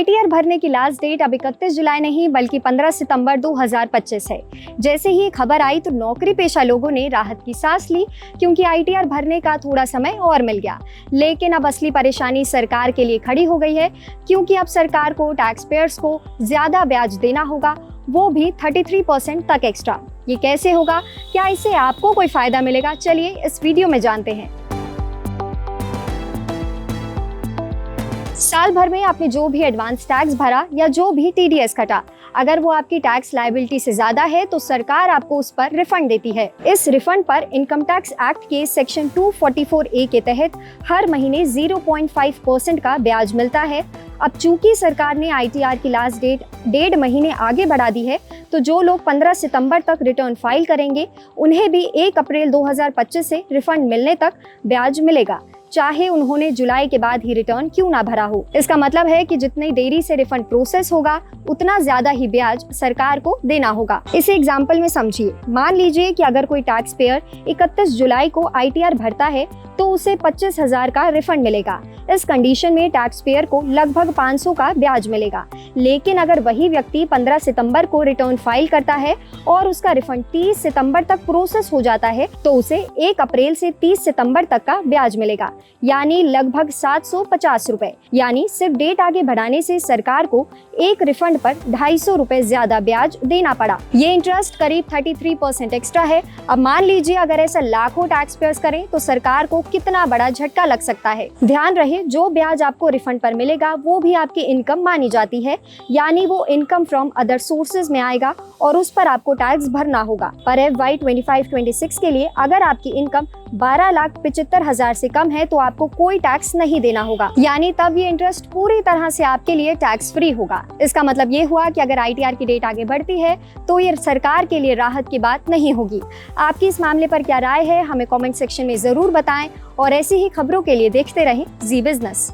ITR भरने की last date अब 31 जुलाई नहीं बल्कि 15 सितंबर 2025 है। जैसे ही खबर आई तो नौकरी पेशा लोगों ने राहत की सांस ली, क्योंकि आईटीआर भरने का थोड़ा समय और मिल गया। लेकिन अब असली परेशानी सरकार के लिए खड़ी हो गई है, क्योंकि अब सरकार को टैक्स पेयर्स को ज्यादा ब्याज देना होगा, वो भी 33% तक एक्स्ट्रा। ये कैसे होगा, क्या इससे आपको कोई फायदा मिलेगा? चलिए इस वीडियो में जानते हैं। साल भर में आपने जो भी एडवांस टैक्स भरा या जो भी टीडीएस कटा, अगर वो आपकी टैक्स लायबिलिटी से ज्यादा है तो सरकार आपको उस पर रिफंड देती है। इस रिफंड पर इनकम टैक्स एक्ट के सेक्शन 244A के तहत हर महीने 0.5% का ब्याज मिलता है। अब चूंकि सरकार ने आईटीआर की लास्ट डेट 1.5 महीने आगे बढ़ा दी है, तो जो लोग 15 सितंबर तक रिटर्न फाइल करेंगे उन्हें भी 1 अप्रैल 2025 से रिफंड मिलने तक ब्याज मिलेगा, चाहे उन्होंने जुलाई के बाद ही रिटर्न क्यों ना भरा हो। इसका मतलब है कि जितनी देरी से रिफंड प्रोसेस होगा उतना ज्यादा ही ब्याज सरकार को देना होगा। इसे एग्जांपल में समझिए। मान लीजिए कि अगर कोई टैक्स पेयर 31 जुलाई को आईटीआर भरता है तो उसे 25,000 का रिफंड मिलेगा। इस कंडीशन में टैक्स पेयर को लगभग 500 का ब्याज मिलेगा। लेकिन अगर वही व्यक्ति 15 सितंबर को रिटर्न फाइल करता है और उसका रिफंड 30 सितंबर तक प्रोसेस हो जाता है तो उसे 1 अप्रैल से 30 सितंबर तक का ब्याज मिलेगा, यानी लगभग 750 रुपए। यानी सिर्फ डेट आगे बढ़ाने से सरकार को एक रिफंड पर 250 रुपए ज्यादा ब्याज देना पड़ा। ये इंटरेस्ट करीब 33% एक्स्ट्रा है। अब मान लीजिए अगर ऐसा लाखों टैक्स पेयर्स करें तो सरकार को कितना बड़ा झटका लग सकता है। ध्यान रहे, जो ब्याज आपको रिफंड पर मिलेगा वो भी आपकी इनकम मानी जाती है, यानी वो इनकम फ्रॉम अदर सोर्सेज में आएगा और उस पर आपको टैक्स भरना होगा। पर FY 25-26 के लिए अगर आपकी इनकम 12,75,000 से कम है तो आपको कोई टैक्स नहीं देना होगा, यानी तब ये इंटरेस्ट पूरी तरह से आपके लिए टैक्स फ्री होगा। इसका मतलब ये हुआ कि अगर आईटीआर की डेट आगे बढ़ती है तो ये सरकार के लिए राहत की बात नहीं होगी। आपकी इस मामले पर क्या राय है, हमें कमेंट सेक्शन में जरूर बताएं और ऐसी ही खबरों के लिए देखते रहें जी बिजनेस।